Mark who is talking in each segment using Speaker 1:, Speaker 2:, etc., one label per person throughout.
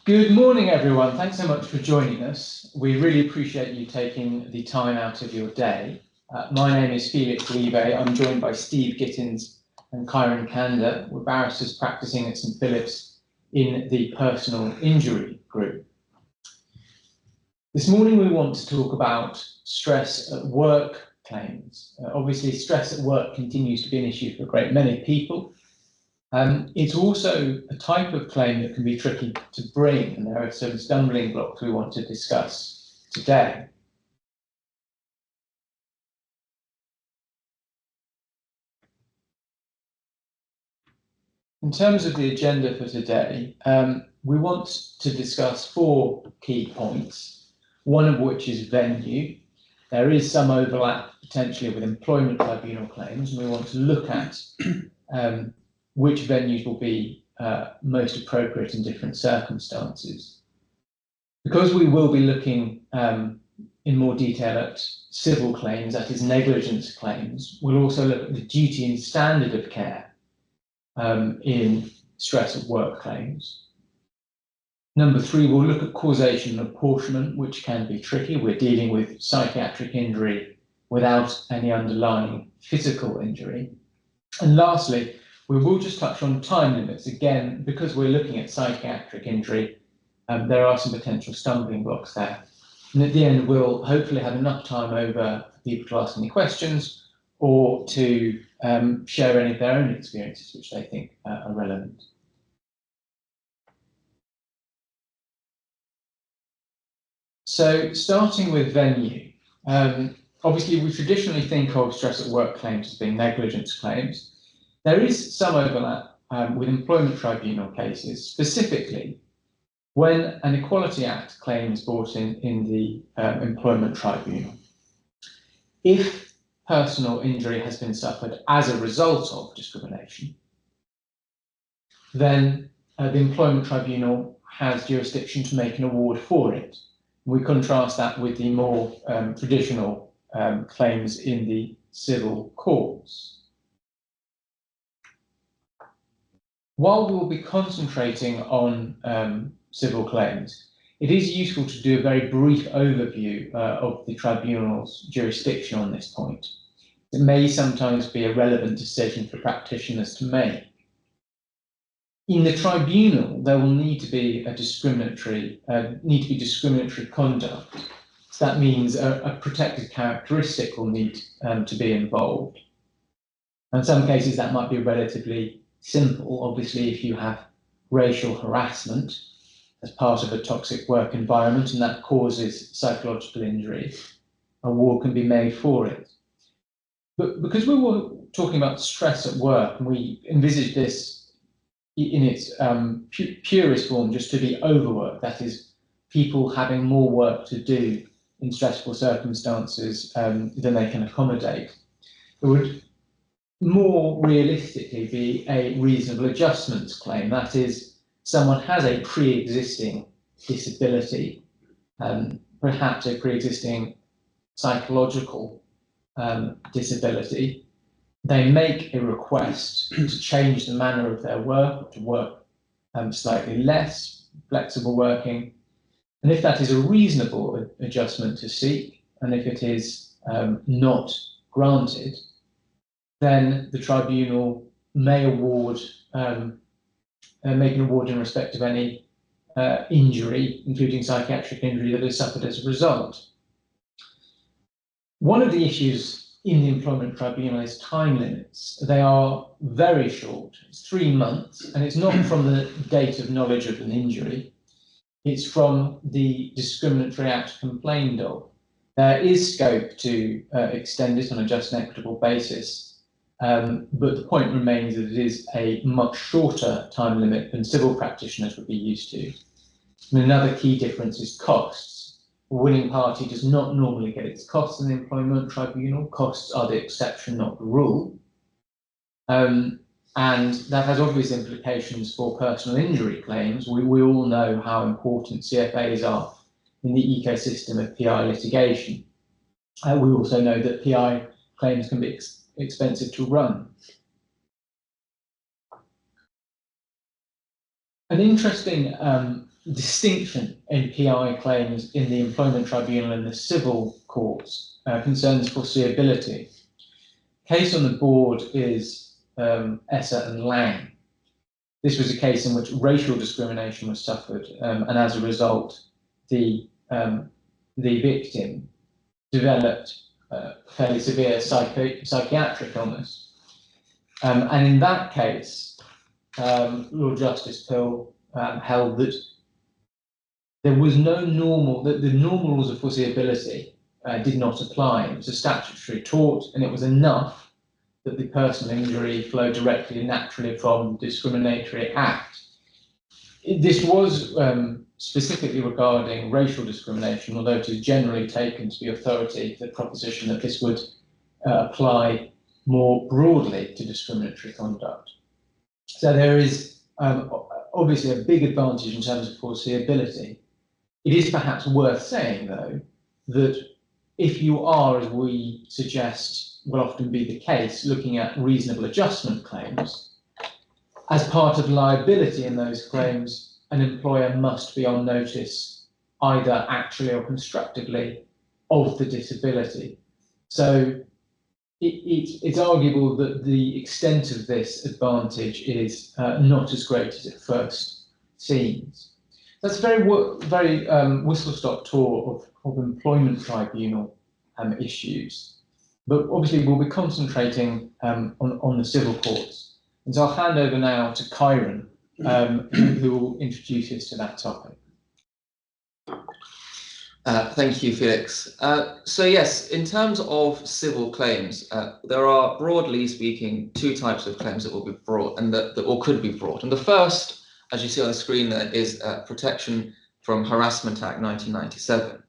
Speaker 1: Good morning, everyone. Thanks so much for joining us. We really appreciate you taking the time out of your day. My name is Felix Levay. I'm joined by Steve Gittins and Kyran Kanda. We're barristers practicing at St Philip's in the personal injury group. This morning we want to talk about stress at work claims. Obviously, stress at work continues to be an issue for a great many people. It's also a type of claim that can be tricky to bring, and there are some stumbling blocks we want to discuss today. In terms of the agenda for today, we want to discuss 4 key points, one of which is venue. There is some overlap potentially with employment tribunal claims, and we want to look at which venues will be most appropriate in different circumstances. Because we will be looking in more detail at civil claims, that is negligence claims, we'll also look at the duty and standard of care in stress at work claims. Number 3, we'll look at causation and apportionment, which can be tricky. We're dealing with psychiatric injury without any underlying physical injury. And lastly, we will just touch on time limits. Again, because we're looking at psychiatric injury, there are some potential stumbling blocks there. And at the end, we'll hopefully have enough time over for people to ask any questions or to share any of their own experiences, which they think are relevant. So starting with venue, obviously we traditionally think of stress at work claims as being negligence claims. There is some overlap with employment tribunal cases, specifically when an Equality Act claim is brought in the employment tribunal. If personal injury has been suffered as a result of discrimination, then the employment tribunal has jurisdiction to make an award for it. We contrast that with the more traditional claims in the civil courts. While we'll be concentrating on civil claims, it is useful to do a very brief overview of the tribunal's jurisdiction on this point. It may sometimes be a relevant decision for practitioners to make. In the tribunal, there will need to be discriminatory conduct. So that means a protected characteristic will need to be involved. In some cases, that might be relatively simple. Obviously, if you have racial harassment as part of a toxic work environment and that causes psychological injury, an award can be made for it. But because we were talking about stress at work, and we envisage this in its purest form just to be overwork, that is, people having more work to do in stressful circumstances than they can accommodate, it would more realistically be a reasonable adjustments claim. That is, someone has a pre-existing disability, perhaps a pre-existing psychological disability. They make a request to change the manner of their work, to work slightly less, flexible working. And if that is a reasonable adjustment to seek, and if it is not granted, then the tribunal may award, make an award in respect of any injury, including psychiatric injury, that is suffered as a result. One of the issues in the employment tribunal is time limits. They are very short. It's 3 months, and it's not from the date of knowledge of an injury. It's from the discriminatory act complained of. There is scope to extend it on a just and equitable basis, but the point remains that it is a much shorter time limit than civil practitioners would be used to. And another key difference is costs. A winning party does not normally get its costs in the employment tribunal. Costs are the exception, not the rule. And that has obvious implications for personal injury claims. We all know how important CFAs are in the ecosystem of PI litigation. We also know that PI claims can be expensive to run. An interesting distinction in PI claims in the Employment Tribunal and the civil courts concerns foreseeability. Case on the board is Esser and Lang. This was a case in which racial discrimination was suffered, and as a result, the victim developed fairly severe psychiatric illness. And in that case, Lord Justice Pill held that there was no normal, that the normal rules of foreseeability did not apply. It was a statutory tort, and it was enough that the personal injury flowed directly and naturally from the discriminatory act. This was specifically regarding racial discrimination, although it is generally taken to be authority, the proposition that this would apply more broadly to discriminatory conduct. So there is obviously a big advantage in terms of foreseeability. It is perhaps worth saying, though, that if you are, as we suggest will often be the case, looking at reasonable adjustment claims, as part of liability in those claims, an employer must be on notice, either actually or constructively, of the disability. So it's arguable that the extent of this advantage is not as great as it first seems. That's a very whistle-stop tour of Employment Tribunal issues. But obviously we'll be concentrating on the civil courts. And so I'll hand over now to Kyran, who will introduce us to that topic.
Speaker 2: Thank you, Felix. So yes, in terms of civil claims, there are, broadly speaking, two types of claims that will be brought and that or could be brought. And the first, as you see on the screen there, is Protection from Harassment Act 1997.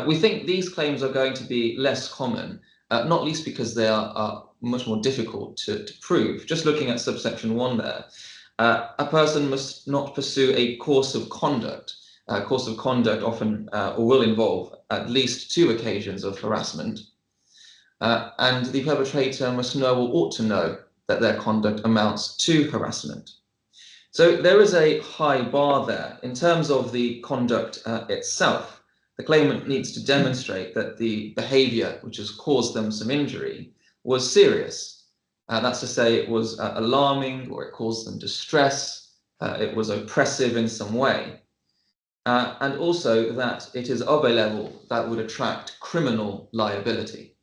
Speaker 2: We think these claims are going to be less common, not least because they are much more difficult to prove. Just looking at subsection 1 there, a person must not pursue a course of conduct. Course of conduct often or will involve at least 2 occasions of harassment, and the perpetrator must know or ought to know that their conduct amounts to harassment. So there is a high bar there. In terms of the conduct itself, the claimant needs to demonstrate that the behaviour which has caused them some injury was serious. That's to say it was alarming, or it caused them distress, it was oppressive in some way. And also that it is of a level that would attract criminal liability.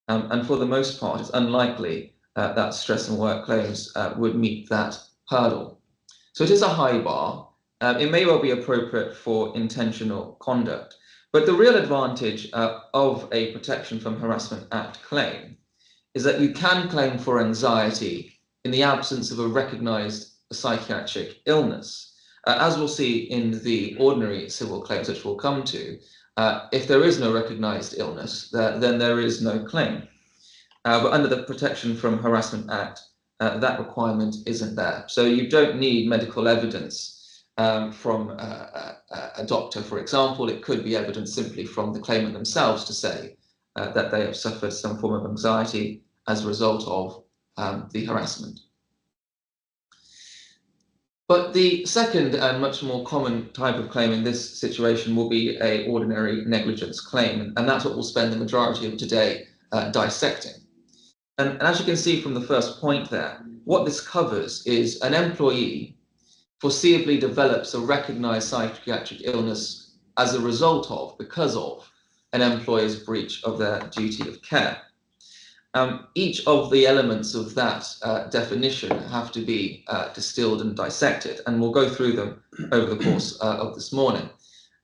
Speaker 2: And for the most part, it's unlikely that stress and work claims would meet that hurdle. So it is a high bar. It may well be appropriate for intentional conduct. But the real advantage of a Protection from Harassment Act claim is that you can claim for anxiety in the absence of a recognised psychiatric illness. As we'll see in the ordinary civil claims, which we'll come to, if there is no recognised illness, then there is no claim. But under the Protection from Harassment Act, that requirement isn't there. So you don't need medical evidence from a doctor, for example. It could be evidence simply from the claimant themselves to say that they have suffered some form of anxiety as a result of the harassment. But the second and much more common type of claim in this situation will be an ordinary negligence claim, and that's what we'll spend the majority of today dissecting. And as you can see from the first point there, what this covers is an employee foreseeably develops a recognised psychiatric illness as a result of, because of, an employer's breach of their duty of care. Each of the elements of that definition have to be distilled and dissected, and we'll go through them over the course of this morning.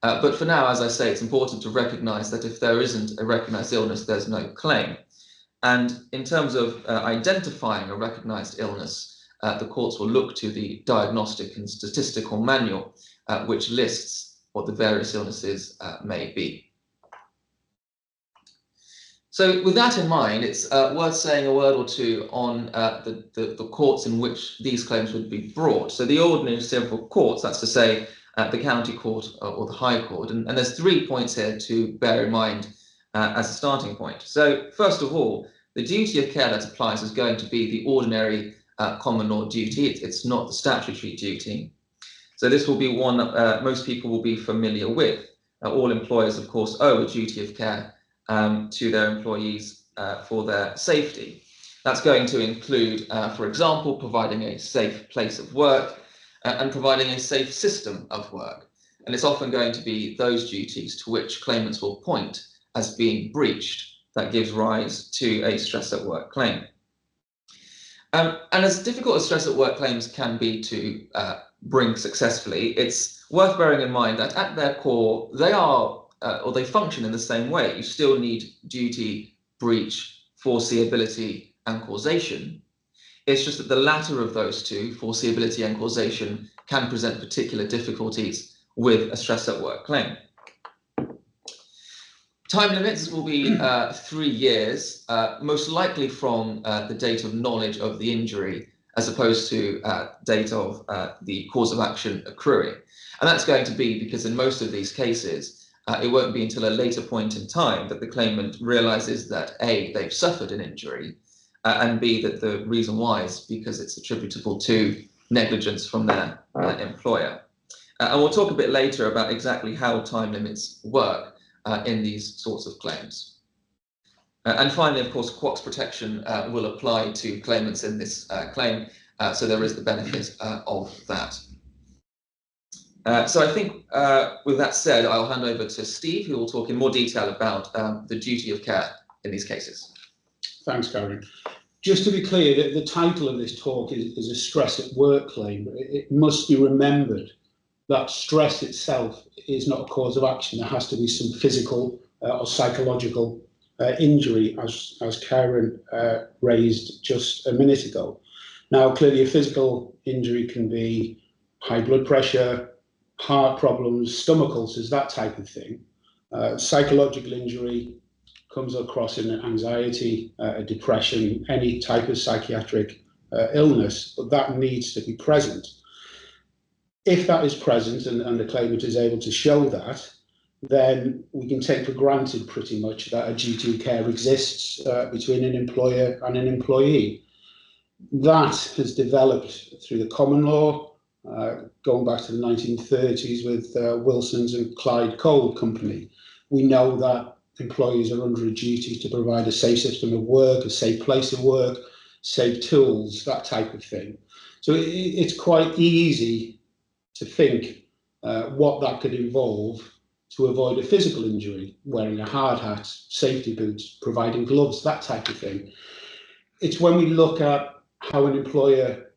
Speaker 2: But for now, as I say, it's important to recognise that if there isn't a recognised illness, there's no claim. And in terms of identifying a recognised illness, the courts will look to the Diagnostic and Statistical Manual, which lists what the various illnesses may be. So with that in mind, it's worth saying a word or two on the courts in which these claims would be brought. So the ordinary civil courts, that's to say the county court or the high court. And there's 3 points here to bear in mind as a starting point. So first of all, the duty of care that applies is going to be the ordinary common law duty. It's not the statutory duty. So this will be one that most people will be familiar with. All employers, of course, owe a duty of care to their employees for their safety. That's going to include, for example, providing a safe place of work and providing a safe system of work. And it's often going to be those duties to which claimants will point as being breached that gives rise to a stress at work claim. And as difficult as stress at work claims can be to bring successfully, it's worth bearing in mind that at their core, they are, or they function in the same way. You still need duty, breach, foreseeability, and causation. It's just that the latter of those two, foreseeability and causation, can present particular difficulties with a stress at work claim. Time limits will be 3 years, most likely from the date of knowledge of the injury, as opposed to date of the cause of action accruing. And that's going to be because in most of these cases, it won't be until a later point in time that the claimant realizes that A, they've suffered an injury, and B, that the reason why is because it's attributable to negligence from their employer. And we'll talk a bit later about exactly how time limits work in these sorts of claims. And finally, of course, Quox protection will apply to claimants in this claim, so there is the benefit of that. So I think with that said, I'll hand over to Steve, who will talk in more detail about the duty of care in these cases.
Speaker 3: Thanks, Kyran. Just to be clear, the title of this talk is a stress at work claim. It must be remembered that stress itself is not a cause of action. There has to be some physical or psychological injury, as Kyran raised just a minute ago. Now, clearly a physical injury can be high blood pressure, heart problems, stomach ulcers, that type of thing. Psychological injury comes across in anxiety, depression, any type of psychiatric illness, but that needs to be present. If that is present and the claimant is able to show that, then we can take for granted pretty much that a duty of care exists between an employer and an employee. That has developed through the common law, going back to the 1930s with Wilson's and Clyde Coal Company. We know that employees are under a duty to provide a safe system of work, a safe place of work, safe tools, that type of thing. So it's quite easy to think what that could involve to avoid a physical injury, wearing a hard hat, safety boots, providing gloves, that type of thing. It's when we look at how an employer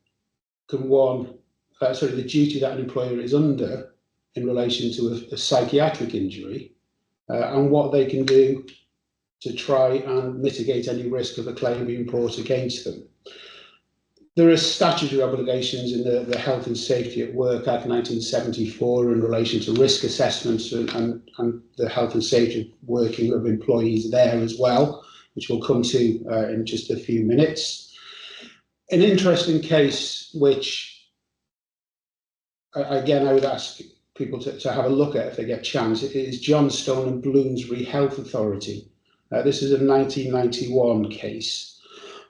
Speaker 3: can the duty that an employer is under in relation to a psychiatric injury, and what they can do to try and mitigate any risk of a claim being brought against them. There are statutory obligations in the Health and Safety at Work Act 1974 in relation to risk assessments and the health and safety working of employees there as well, which we'll come to in just a few minutes. An interesting case, which again I would ask people to have a look at if they get a chance, it is Johnstone and Bloomsbury Health Authority. This is a 1991 case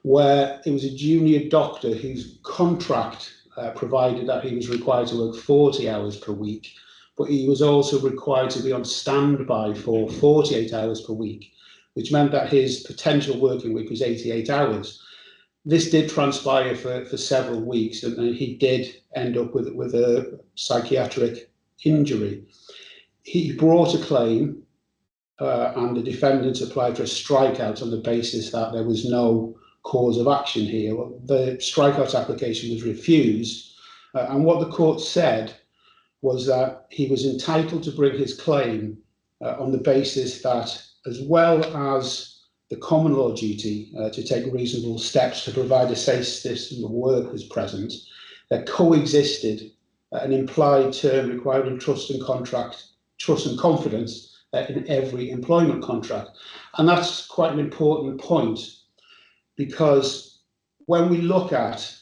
Speaker 3: where it was a junior doctor whose contract provided that he was required to work 40 hours per week, but he was also required to be on standby for 48 hours per week, which meant that his potential working week was 88 hours. This did transpire for several weeks, and he did end up with a psychiatric injury. He brought a claim and the defendant applied for a strikeout on the basis that there was no cause of action here. The strikeout application was refused, and what the court said was that he was entitled to bring his claim on the basis that, as well as the common law duty to take reasonable steps to provide a safe system of work was present, there coexisted an implied term requiring trust and confidence in every employment contract. And that's quite an important point, because when we look at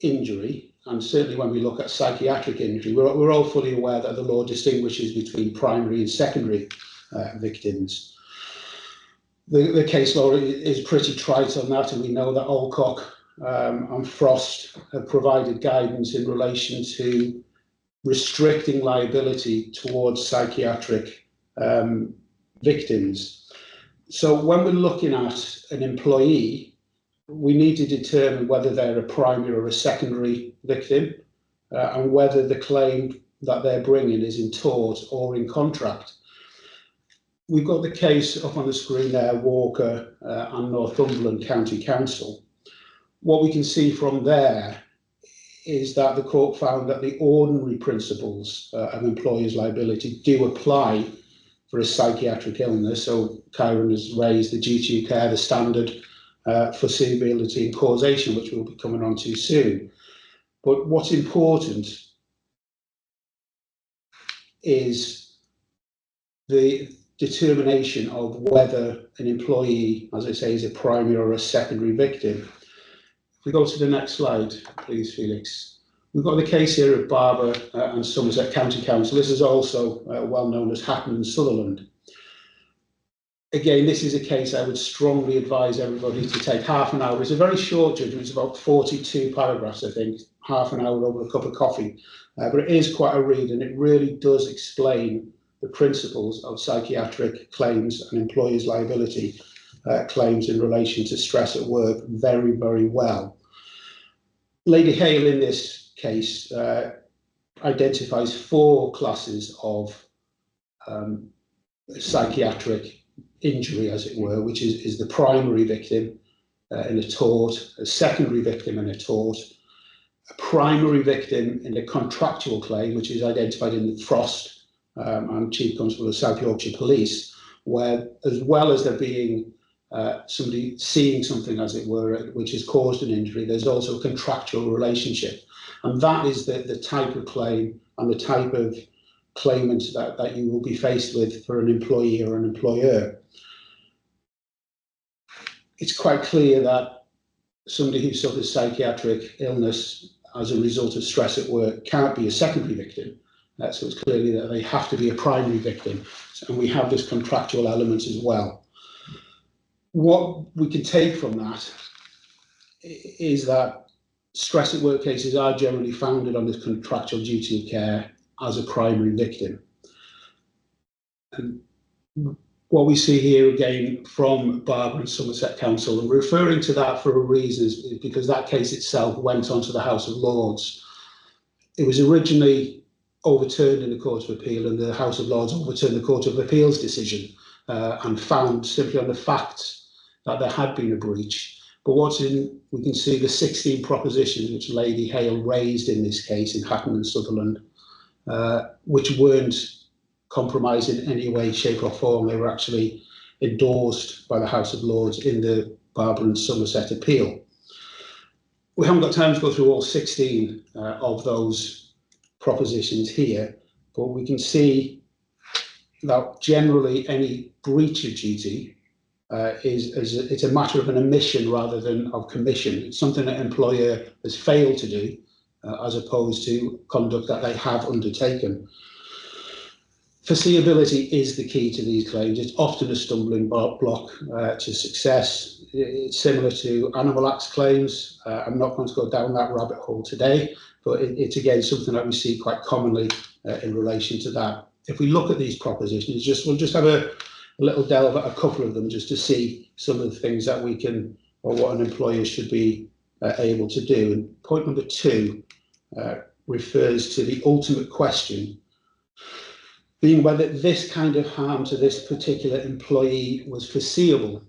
Speaker 3: injury, and certainly when we look at psychiatric injury, we're all fully aware that the law distinguishes between primary and secondary victims. The case law is pretty trite on that, and we know that Alcock and Frost have provided guidance in relation to restricting liability towards psychiatric victims. So when we're looking at an employee, we need to determine whether they're a primary or a secondary victim, and whether the claim that they're bringing is in tort or in contract. We've got the case up on the screen there, Walker and Northumberland County Council. What we can see from there is that the court found that the ordinary principles of employer's liability do apply for a psychiatric illness. So Kyran has raised the duty of care, the standard, foreseeability and causation, which we'll be coming on to soon. But what's important is the determination of whether an employee, as I say, is a primary or a secondary victim. If we go to the next slide, please, Felix. We've got the case here of Barber and Somerset County Council. This is also well known as Hatton and Sutherland. Again, this is a case I would strongly advise everybody to take half an hour. It's a very short judgment, it's about 42 paragraphs, I think, half an hour over a cup of coffee. But it is quite a read, and it really does explain the principles of psychiatric claims and employers' liability claims in relation to stress at work very, very well. Lady Hale in this case identifies 4 classes of psychiatric injury, as it were, which is the primary victim in a tort, a secondary victim in a tort, a primary victim in a contractual claim, which is identified in the Frost and Chief Constable of South Yorkshire Police, where, as well as there being somebody seeing something, as it were, which has caused an injury, there's also a contractual relationship. And that is the type of claim and the type of claimant that you will be faced with for an employee or an employer. It's quite clear that somebody who suffers psychiatric illness as a result of stress at work can't be a secondary victim. So it's clearly that they have to be a primary victim. And we have this contractual element as well. What we can take from that is that stress at work cases are generally founded on this contractual duty of care as a primary victim. And what we see here again from Barber and Somerset Council, and referring to that for a reason, is because that case itself went on to the House of Lords. It was originally overturned in the Court of Appeal, and the House of Lords overturned the Court of Appeal's decision and found simply on the facts that there had been a breach. But we can see the 16 propositions which Lady Hale raised in this case in Hatton and Sutherland, which weren't compromised in any way, shape or form. They were actually endorsed by the House of Lords in the Barber and Somerset appeal. We haven't got time to go through all 16 of those propositions here, but we can see that generally any breach of duty it's a matter of an omission rather than of commission. It's something that an employer has failed to do as opposed to conduct that they have undertaken. Foreseeability is the key to these claims. It's often a stumbling block to success. It's similar to Animal Acts claims. I'm not going to go down that rabbit hole today, but it's again something that we see quite commonly in relation to that. If we look at these propositions, we'll just have a little delve at a couple of them just to see some of the things that we can, or what an employer should be able to do. And point number 2 refers to the ultimate question, being whether this kind of harm to this particular employee was foreseeable.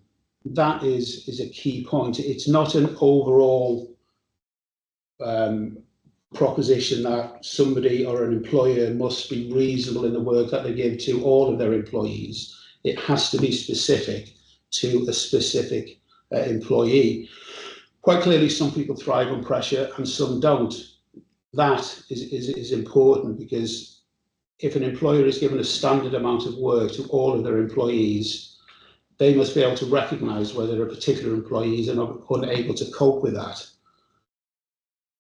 Speaker 3: That is a key point. It's not an overall proposition that somebody or an employer must be reasonable in the work that they give to all of their employees. It has to be specific to a specific employee. Quite clearly, some people thrive on pressure and some don't. That is important, because if an employer is given a standard amount of work to all of their employees, they must be able to recognise whether a particular employee is unable to cope with that.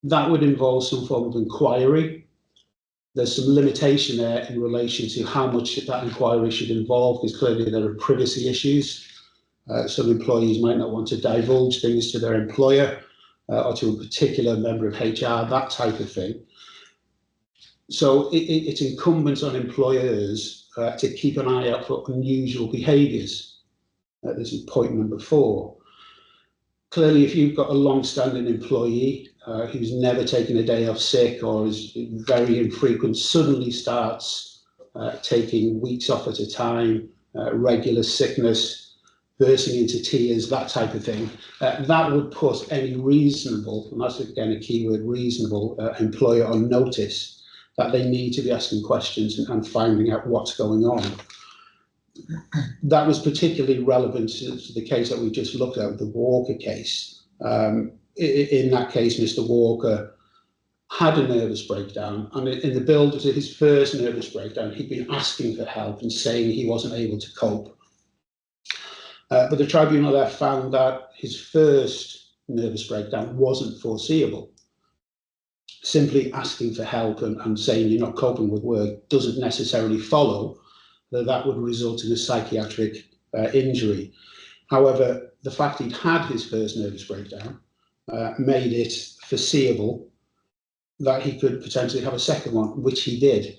Speaker 3: That would involve some form of inquiry. There's some limitation there in relation to how much that inquiry should involve, because clearly there are privacy issues. Some employees might not want to divulge things to their employer. or to a particular member of HR, that type of thing. So it's incumbent on employers to keep an eye out for unusual behaviours. This is point number 4. Clearly, if you've got a long-standing employee who's never taken a day off sick or is very infrequent, suddenly starts taking weeks off at a time, regular sickness, bursting into tears, that type of thing, that would put any reasonable, and that's again a key word, reasonable employer on notice that they need to be asking questions and finding out what's going on. That was particularly relevant to the case that we just looked at, the Walker case. In that case, Mr. Walker had a nervous breakdown, and in the build to his first nervous breakdown, he'd been asking for help and saying he wasn't able to cope. But the tribunal there found that his first nervous breakdown wasn't foreseeable. Simply asking for help and saying you're not coping with work doesn't necessarily follow that would result in a psychiatric injury. However, the fact he'd had his first nervous breakdown made it foreseeable that he could potentially have a second one, which he did.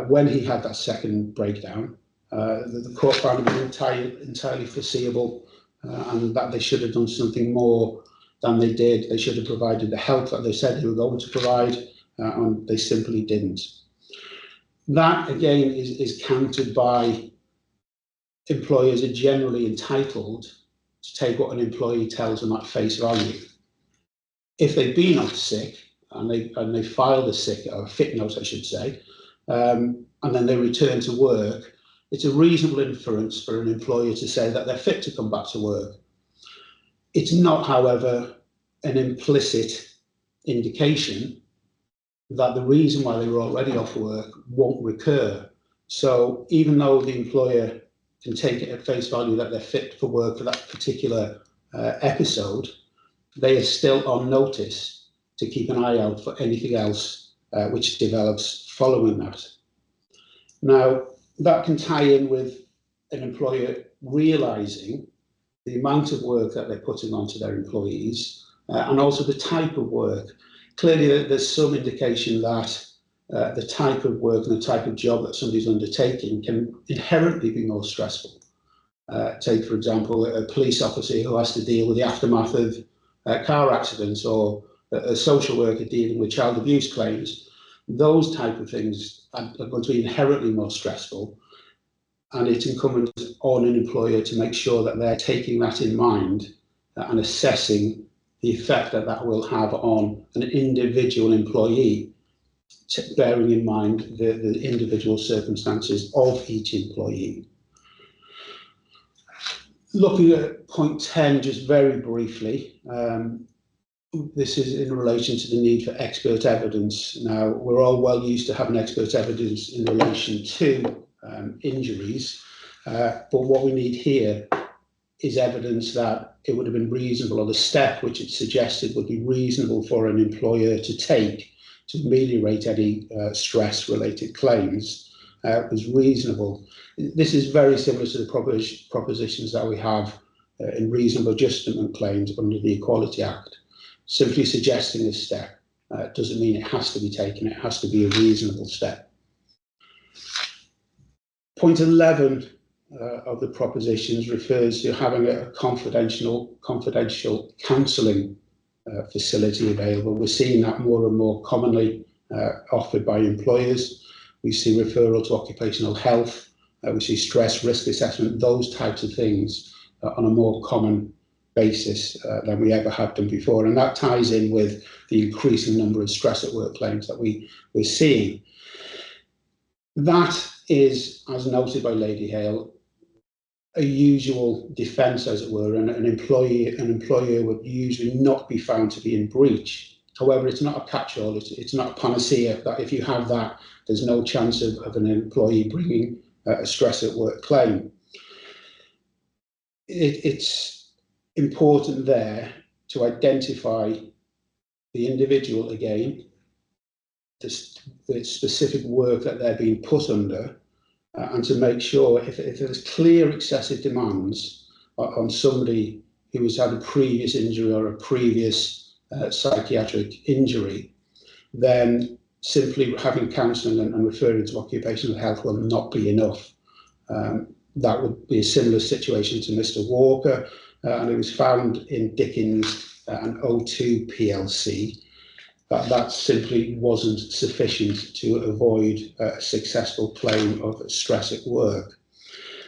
Speaker 3: When he had that second breakdown, the court found it entirely foreseeable and that they should have done something more than they did. They should have provided the help that they said they were going to provide, and they simply didn't. That, again, is countered by employers are generally entitled to take what an employee tells them at face value. If they've been off sick and they filed a sick, or a fit note, I should say, and then they return to work, it's a reasonable inference for an employer to say that they're fit to come back to work. It's not, however, an implicit indication that the reason why they were already off work won't recur. So even though the employer can take it at face value that they're fit for work for that particular episode, they are still on notice to keep an eye out for anything else which develops following that. Now, that can tie in with an employer realising the amount of work that they're putting onto their employees and also the type of work. Clearly, there's some indication that the type of work and the type of job that somebody's undertaking can inherently be more stressful. Take, for example, a police officer who has to deal with the aftermath of car accidents, or a social worker dealing with child abuse claims. Those type of things are going to be inherently more stressful, and it's incumbent on an employer to make sure that they're taking that in mind and assessing the effect that that will have on an individual employee, bearing in mind the individual circumstances of each employee. Looking at point 10, just very briefly, this is in relation to the need for expert evidence. Now, we're all well used to having expert evidence in relation to injuries, but what we need here is evidence that it would have been reasonable, or the step which it suggested would be reasonable for an employer to take to ameliorate any stress-related claims was reasonable. This is very similar to the propositions that we have in reasonable adjustment claims under the Equality Act. Simply suggesting this step doesn't mean it has to be taken, it has to be a reasonable step. Point 11 of the propositions refers to having a confidential counselling facility available. We're seeing that more and more commonly offered by employers. We see referral to occupational health, we see stress risk assessment, those types of things on a more common basis than we ever have done before. And that ties in with the increasing number of stress at work claims that we're seeing. That is, as noted by Lady Hale, a usual defence, as it were, and an employer would usually not be found to be in breach. However, it's not a catch-all, it's not a panacea that if you have that, there's no chance of an employee bringing a stress at work claim. It's important there to identify the individual again, the specific work that they're being put under, and to make sure if there's clear excessive demands on somebody who has had a previous injury or a previous psychiatric injury, then simply having counselling and referring to occupational health will not be enough. That would be a similar situation to Mr. Walker, and it was found in Gittins and O2 PLC that simply wasn't sufficient to avoid a successful claim of stress at work.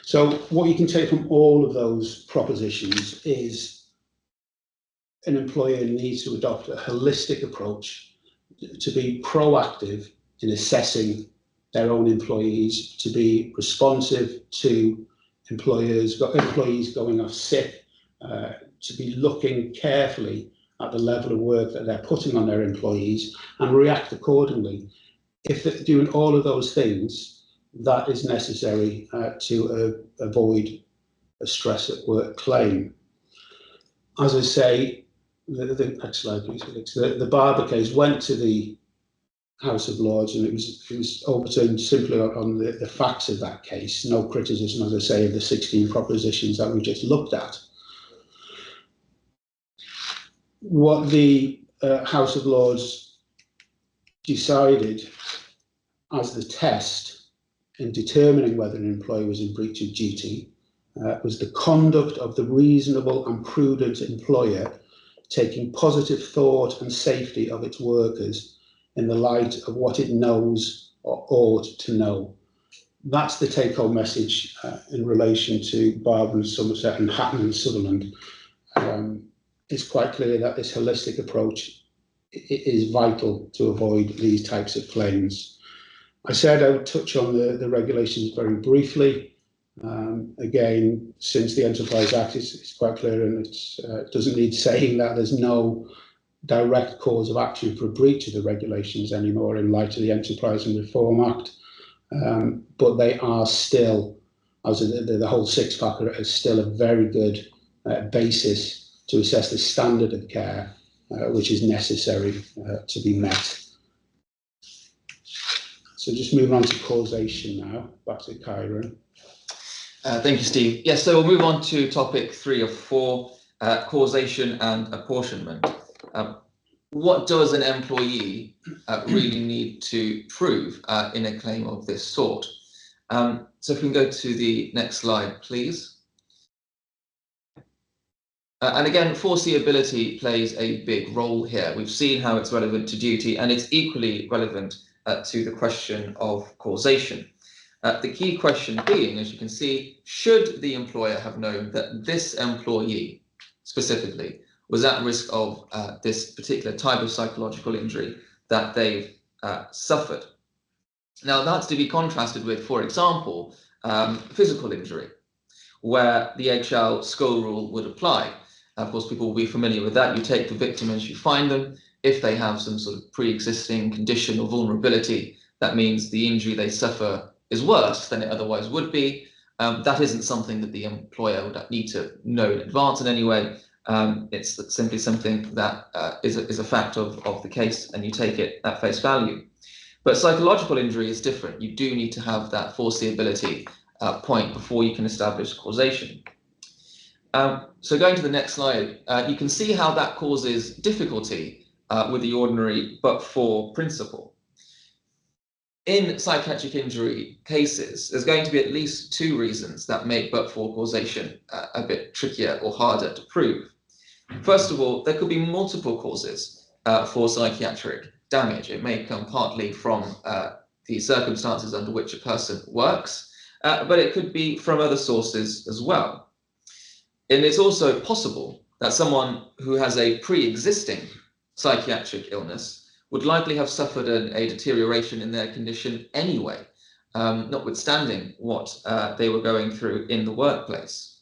Speaker 3: So what you can take from all of those propositions is an employer needs to adopt a holistic approach to be proactive in assessing their own employees, to be responsive to employees going off sick, to be looking carefully at the level of work that they're putting on their employees and react accordingly. If they're doing all of those things, that is necessary to avoid a stress at work claim. As I say, next slide, please, Felix. The Barber case went to the House of Lords, and it was overturned simply on the facts of that case. No criticism, as I say, of the 16 propositions that we just looked at. What the House of Lords decided as the test in determining whether an employee was in breach of duty was the conduct of the reasonable and prudent employer, taking positive thought and safety of its workers in the light of what it knows or ought to know. That's the take-home message in relation to Barber and Somerset and Hatton and Sutherland. It's quite clear that this holistic approach is vital to avoid these types of claims. I said I would touch on the regulations very briefly. Again, since the Enterprise Act, it's quite clear, and it doesn't need saying that there's no direct cause of action for a breach of the regulations anymore in light of the Enterprise and Reform Act. But they are still, as the whole six-packer, is still a very good basis to assess the standard of care which is necessary to be met. So just moving on to causation now, back to Kyran.
Speaker 2: Thank you, Steve. Yes, so we'll move on to topic 3 of 4, causation and apportionment. What does an employee really need to prove in a claim of this sort? So if we can go to the next slide, please. And again, foreseeability plays a big role here. We've seen how it's relevant to duty, and it's equally relevant to the question of causation. The key question being, as you can see, should the employer have known that this employee specifically was at risk of this particular type of psychological injury that they've suffered? Now, that's to be contrasted with, for example, physical injury, where the eggshell skull rule would apply. Of course, people will be familiar with that. You take the victim as you find them. If they have some sort of pre-existing condition or vulnerability, that means the injury they suffer is worse than it otherwise would be. That isn't something that the employer would need to know in advance in any way. It's simply something that is a fact of the case, and you take it at face value. But psychological injury is different. You do need to have that foreseeability point before you can establish causation. So going to the next slide, you can see how that causes difficulty with the ordinary but-for principle. In psychiatric injury cases, there's going to be at least 2 reasons that make but-for causation a bit trickier or harder to prove. First of all, there could be multiple causes for psychiatric damage. It may come partly from the circumstances under which a person works, but it could be from other sources as well. And it's also possible that someone who has a pre-existing psychiatric illness would likely have suffered a deterioration in their condition anyway, notwithstanding what they were going through in the workplace.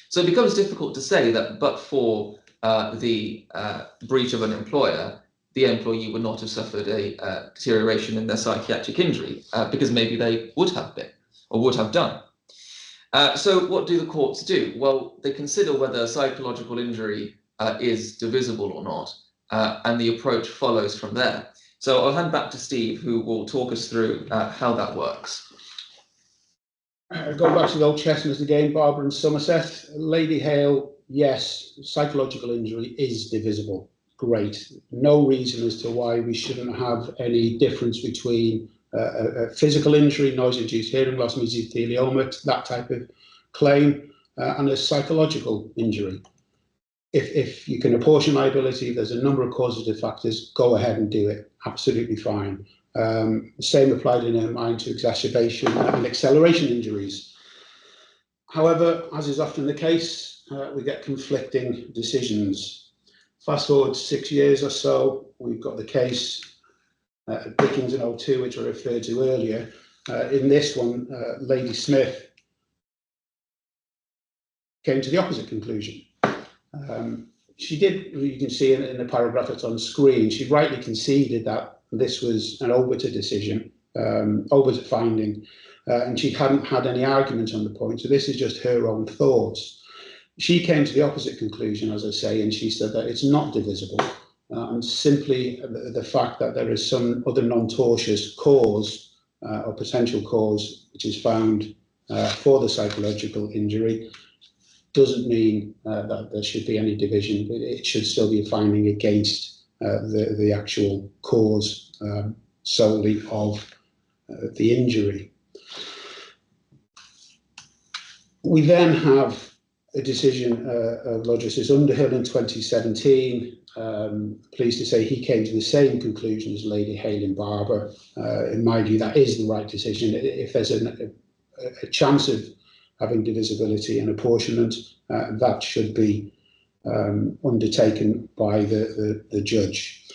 Speaker 2: So it becomes difficult to say that but for the breach of an employer, the employee would not have suffered a deterioration in their psychiatric injury, because maybe they would have been or would have done. So what do the courts do? Well, they consider whether psychological injury is divisible or not, and the approach follows from there. So I'll hand back to Steve, who will talk us through how that works.
Speaker 3: Going back to the old chestnuts again, Barber and Somerset. Lady Hale, yes, psychological injury is divisible. great. No reason as to why we shouldn't have any difference between a physical injury, noise-induced hearing loss, mesothelioma, that type of claim, and a psychological injury. If you can apportion liability, there's a number of causative factors, go ahead and do it, absolutely fine. Same applied in our mind to exacerbation and acceleration injuries. However, as is often the case, we get conflicting decisions. Fast forward 6 years or so, we've got the case Gittins and 02, which I referred to earlier. In this one, Lady Smith came to the opposite conclusion. She did, you can see in the paragraph that's on screen, she rightly conceded that this was an obiter decision, obiter finding, and she hadn't had any argument on the point, so this is just her own thoughts. She came to the opposite conclusion, as I say, and she said that it's not divisible, and simply the fact that there is some other non-tortious cause or potential cause which is found for the psychological injury doesn't mean that there should be any division. It should still be a finding against the actual cause solely of the injury. We then have a decision of Lord Justice Underhill in 2017. Pleased to say he came to the same conclusion as Lady Hale in Barber. In my view, that is the right decision. If there's a chance of having divisibility and apportionment, that should be undertaken by the judge.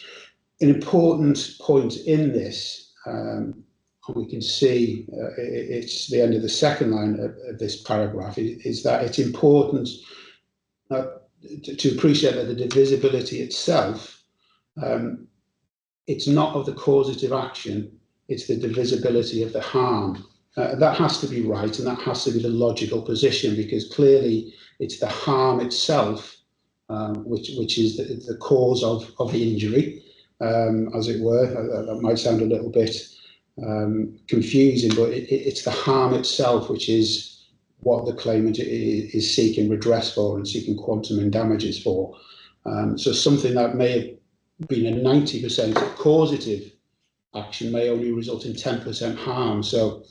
Speaker 3: An important point in this, we can see it's the end of the second line of this paragraph, is that it's important to appreciate that the divisibility itself, it's not of the causative action, it's the divisibility of the harm. That has to be right, and that has to be the logical position, because clearly it's the harm itself which is the cause of the injury, as it were. That might sound a little bit confusing, but it's the harm itself which is what the claimant is seeking redress for and seeking quantum and damages for. So something that may have been a 90% causative action may only result in 10% harm. So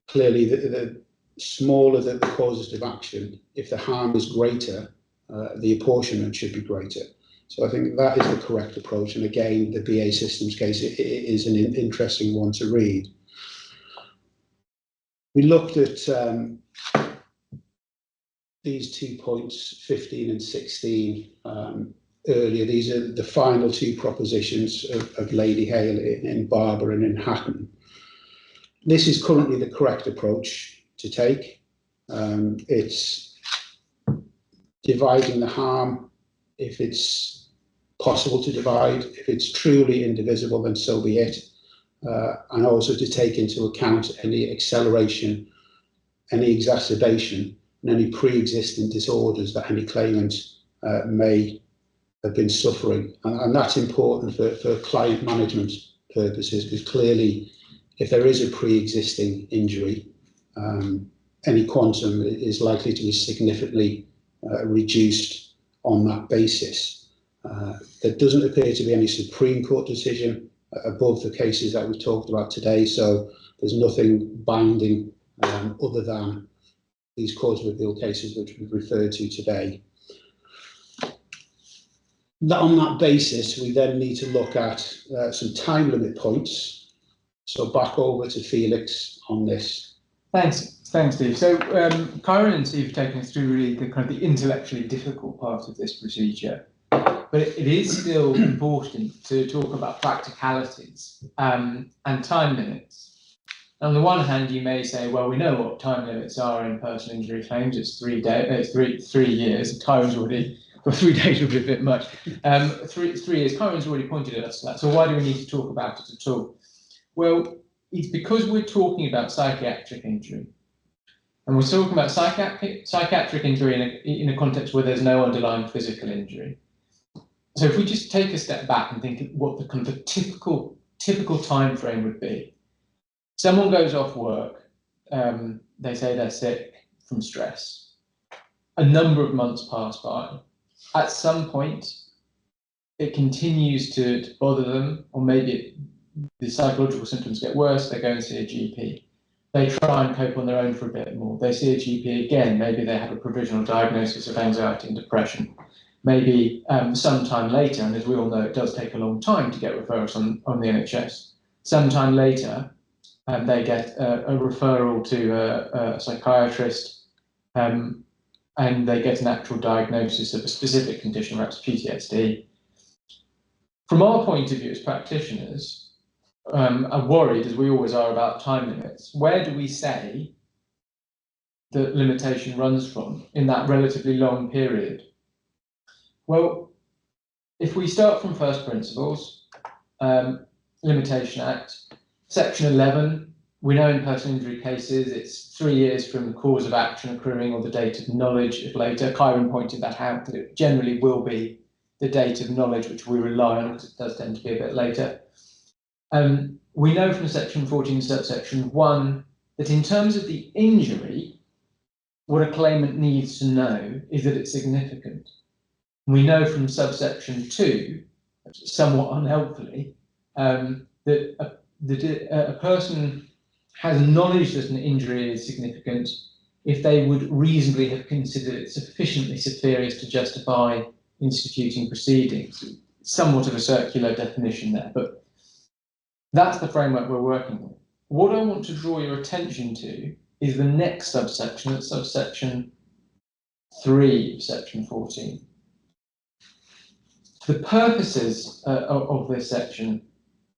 Speaker 3: clearly, the smaller the causative action, if the harm is greater, the apportionment should be greater. So I think that is the correct approach. And again, the BA Systems case is an interesting one to read. We looked at these 2 points, 15 and 16, earlier. These are the final 2 propositions of Lady Hale in Barber and in Hatton. This is currently the correct approach to take. It's dividing the harm if it's possible to divide. If it's truly indivisible, then so be it. And also to take into account any acceleration, any exacerbation, and any pre-existing disorders that any claimant may have been suffering. And that's important for client management purposes, because clearly, if there is a pre-existing injury, any quantum is likely to be significantly reduced on that basis. There doesn't appear to be any Supreme Court decision above the cases that we've talked about today, so there's nothing binding other than these cause of appeal cases which we've referred to today. On that basis, we then need to look at some time limit points. So back over to Felix on this.
Speaker 1: Thanks, Steve. So Kyran and Steve have taken us through really the kind of the intellectually difficult part of this procedure, but it is still important to talk about practicalities and time limits. On the one hand, you may say, well, we know what time limits are in personal injury claims. It's 3 days, 3 years. Kyran's already, well, 3 days would be a bit much. 3 years. Kyran's already pointed at us to that. So why do we need to talk about it at all? Well, it's because we're talking about psychiatric injury. And we're talking about psychiatric injury in a context where there's no underlying physical injury. So if we just take a step back and think of what the kind of the typical time frame would be. Someone goes off work, they say they're sick from stress. A number of months pass by. At some point, it continues to bother them, or maybe the psychological symptoms get worse, they go and see a GP. They try and cope on their own for a bit more. They see a GP again, maybe they have a provisional diagnosis of anxiety and depression. Maybe sometime later, and as we all know, it does take a long time to get referrals on the NHS. Sometime later, they get a referral to a psychiatrist, and they get an actual diagnosis of a specific condition, perhaps PTSD. From our point of view as practitioners, are worried, as we always are, about time limits. Where do we say the limitation runs from in that relatively long period? Well, if we start from first principles, Limitation Act, Section 11, we know in personal injury cases it's 3 years from the cause of action occurring or the date of knowledge if later. Kyran pointed that out, that it generally will be the date of knowledge which we rely on, because it does tend to be a bit later. We know from Section 14, subsection 1, that in terms of the injury, what a claimant needs to know is that it's significant. We know from subsection 2, somewhat unhelpfully, that a person has knowledge that an injury is significant if they would reasonably have considered it sufficiently serious to justify instituting proceedings. Somewhat of a circular definition there, but that's the framework we're working with. What I want to draw your attention to is the next subsection, that's subsection 3 of section 14. For the purposes of this section,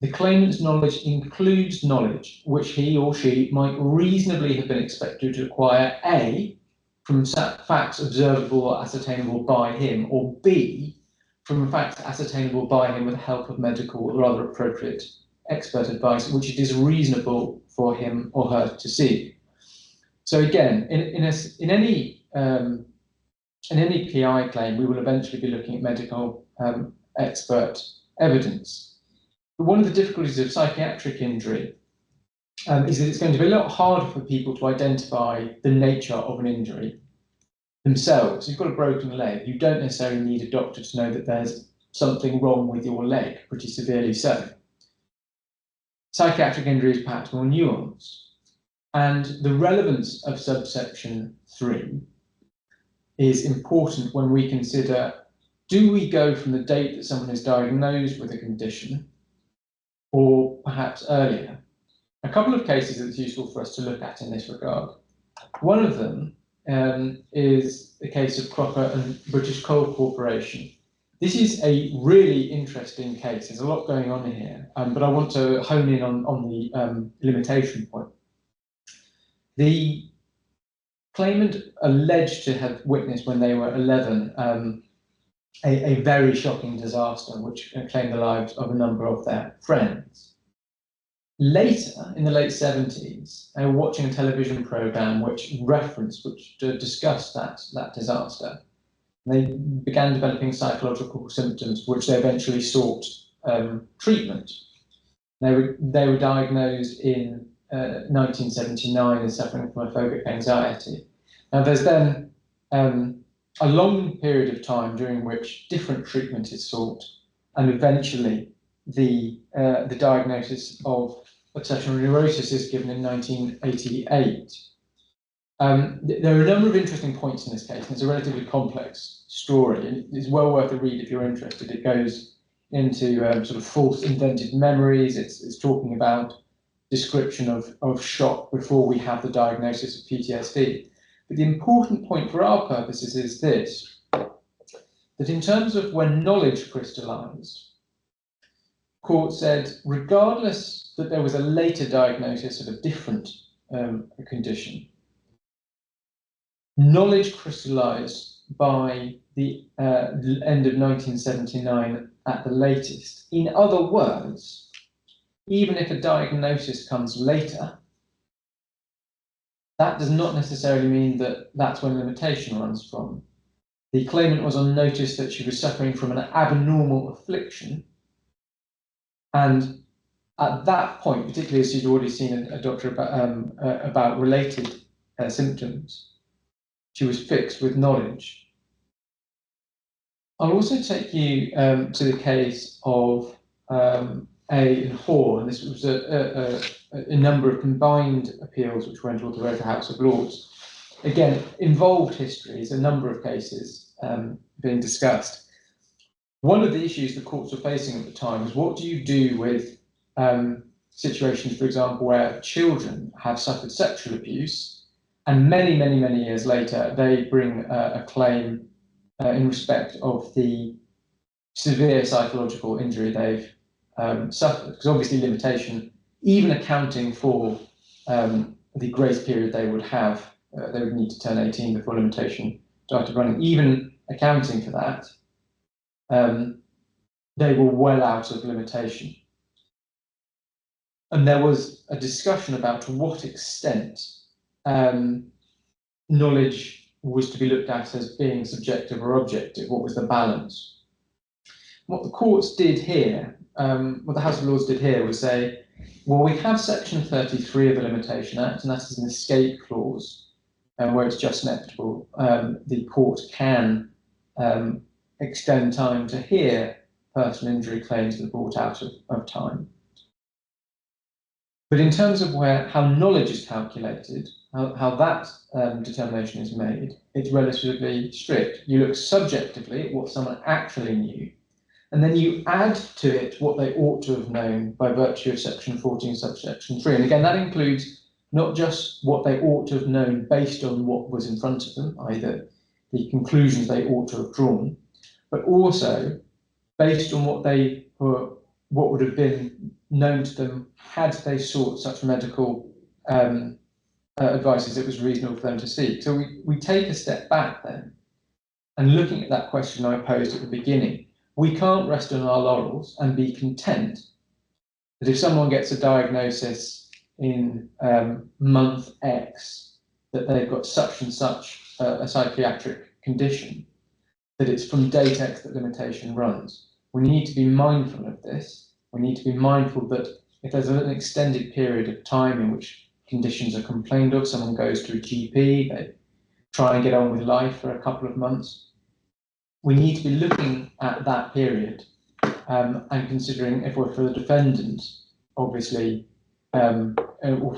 Speaker 1: the claimant's knowledge includes knowledge which he or she might reasonably have been expected to acquire, A, from facts observable or ascertainable by him, or B, from facts ascertainable by him with the help of medical or other appropriate expert advice, which it is reasonable for him or her to seek. So again, in any PI claim, we will eventually be looking at medical expert evidence. But one of the difficulties of psychiatric injury is that it's going to be a lot harder for people to identify the nature of an injury themselves. You've got a broken leg, you don't necessarily need a doctor to know that there's something wrong with your leg, pretty severely so. Psychiatric injury is perhaps more nuanced. And the relevance of subsection 3 is important when we consider, do we go from the date that someone is diagnosed with a condition, or perhaps earlier? A couple of cases that's useful for us to look at in this regard. One of them is the case of Crocker and British Coal Corporation. This is a really interesting case. There's a lot going on here, but I want to hone in on the limitation point. The claimant alleged to have witnessed when they were 11 a very shocking disaster which claimed the lives of a number of their friends. Later, in the late 70s, they were watching a television program which discussed that disaster. They began developing psychological symptoms, which they eventually sought treatment. They were diagnosed in 1979 as suffering from a phobic anxiety. Now, there's then a long period of time during which different treatment is sought, and eventually the diagnosis of obsessional neurosis is given in 1988. There are a number of interesting points in this case, and it's a relatively complex story, and it's well worth a read if you're interested. It goes into sort of false invented memories. It's talking about description of shock before we have the diagnosis of PTSD. But the important point for our purposes is this, that in terms of when knowledge crystallized, court said, regardless that there was a later diagnosis of a different condition, knowledge crystallized by the end of 1979 at the latest. In other words, even if a diagnosis comes later, that does not necessarily mean that that's when limitation runs from. The claimant was on notice that she was suffering from an abnormal affliction, and at that point, particularly as she'd already seen a doctor about related symptoms, she was fixed with knowledge. I'll also take you to the case of A and Hall, and this was a number of combined appeals which went all the way to the House of Lords. Again, involved histories, a number of cases being discussed. One of the issues the courts were facing at the time was, what do you do with situations, for example, where children have suffered sexual abuse, and many, many, many years later, they bring a claim in respect of the severe psychological injury they've suffered, because obviously limitation, even accounting for the grace period they would have, they would need to turn 18 before limitation started running, even accounting for that, they were well out of limitation. And there was a discussion about to what extent knowledge was to be looked at as being subjective or objective. What was the balance? What the courts did here, what the House of Lords did here was say, well, we have section 33 of the Limitation Act, and that is an escape clause, where it's just inevitable. The court can extend time to hear personal injury claims that are brought out of time. But in terms of how knowledge is calculated, how that determination is made, it's relatively strict. You look subjectively at what someone actually knew, and then you add to it what they ought to have known by virtue of section 14, subsection 3. And again, that includes not just what they ought to have known based on what was in front of them, either the conclusions they ought to have drawn, but also based on what would have been known to them had they sought such medical advice as it was reasonable for them to seek. So we take a step back then, and looking at that question I posed at the beginning, we can't rest on our laurels and be content that if someone gets a diagnosis in month X that they've got such and such a psychiatric condition, that it's from date X that limitation runs. We need to be mindful of this. We need to be mindful that if there's an extended period of time in which conditions are complained of, someone goes to a GP, they try and get on with life for a couple of months, we need to be looking at that period and considering, if we're for the defendant, obviously, or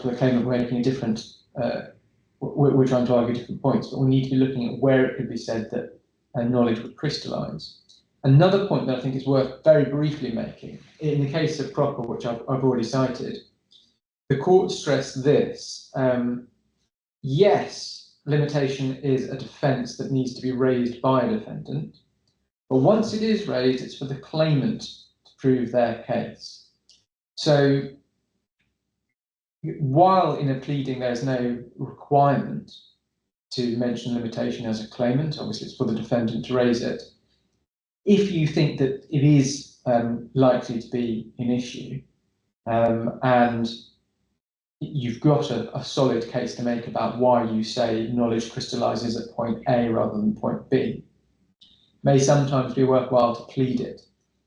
Speaker 1: for the claimant, we're making a different, we're trying to argue different points, but we need to be looking at where it could be said that knowledge would crystallise. Another point that I think is worth very briefly making, in the case of Proper, which I've already cited, the court stressed this. Yes, limitation is a defence that needs to be raised by a defendant, but once it is raised, it's for the claimant to prove their case. So while in a pleading there's no requirement to mention limitation as a claimant, obviously it's for the defendant to raise it, if you think that it is likely to be an issue and you've got a solid case to make about why you say knowledge crystallises at point A rather than point B, may sometimes be worthwhile to plead it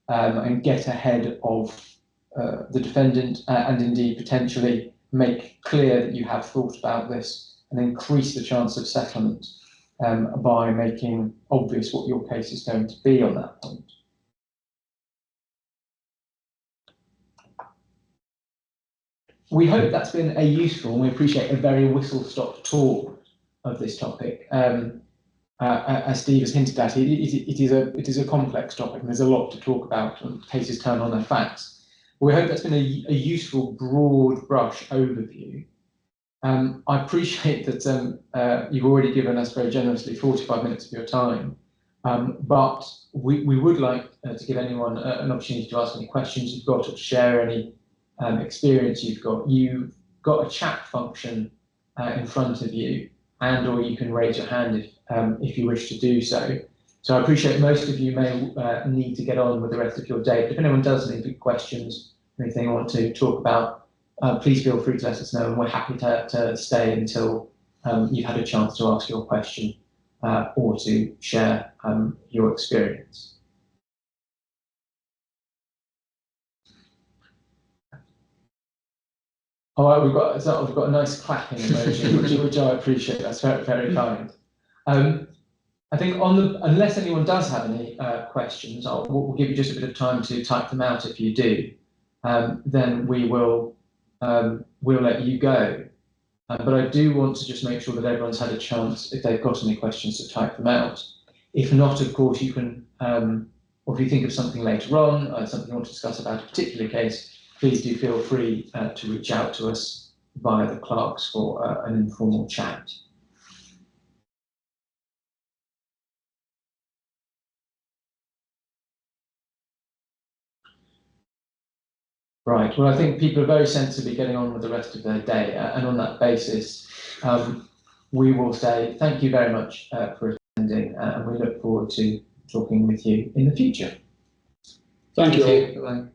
Speaker 1: and get ahead of the defendant and indeed potentially make clear that you have thought about this and increase the chance of settlement by making obvious what your case is going to be on that point. We hope that's been a useful, and we appreciate a very whistle-stop tour of this topic. As Steve has hinted at, it is a complex topic, and there's a lot to talk about, and cases turn on their facts. We hope that's been a useful, broad brush overview. I appreciate that you've already given us very generously 45 minutes of your time, but we would like to give anyone an opportunity to ask any questions you've got or to share any experience you've got. You've got a chat function in front of you, and or you can raise your hand if you wish to do so. So I appreciate most of you may need to get on with the rest of your day. But if anyone does any big questions, anything you want to talk about, please feel free to let us know, and we're happy to stay until you've had a chance to ask your question or to share your experience. All right, we've got a nice clapping emoji, which I appreciate. That's very, very kind. I think unless anyone does have any questions, we'll give you just a bit of time to type them out. If you do, then we'll let you go. But I do want to just make sure that everyone's had a chance, if they've got any questions, to type them out. If not, of course, you can, or if you think of something later on, something you want to discuss about a particular case, please do feel free to reach out to us via the clerks for an informal chat. Right, well, I think people are very sensibly getting on with the rest of their day, and on that basis, we will say thank you very much for attending, and we look forward to talking with you in the future.
Speaker 3: Thank you all.
Speaker 2: Bye-bye.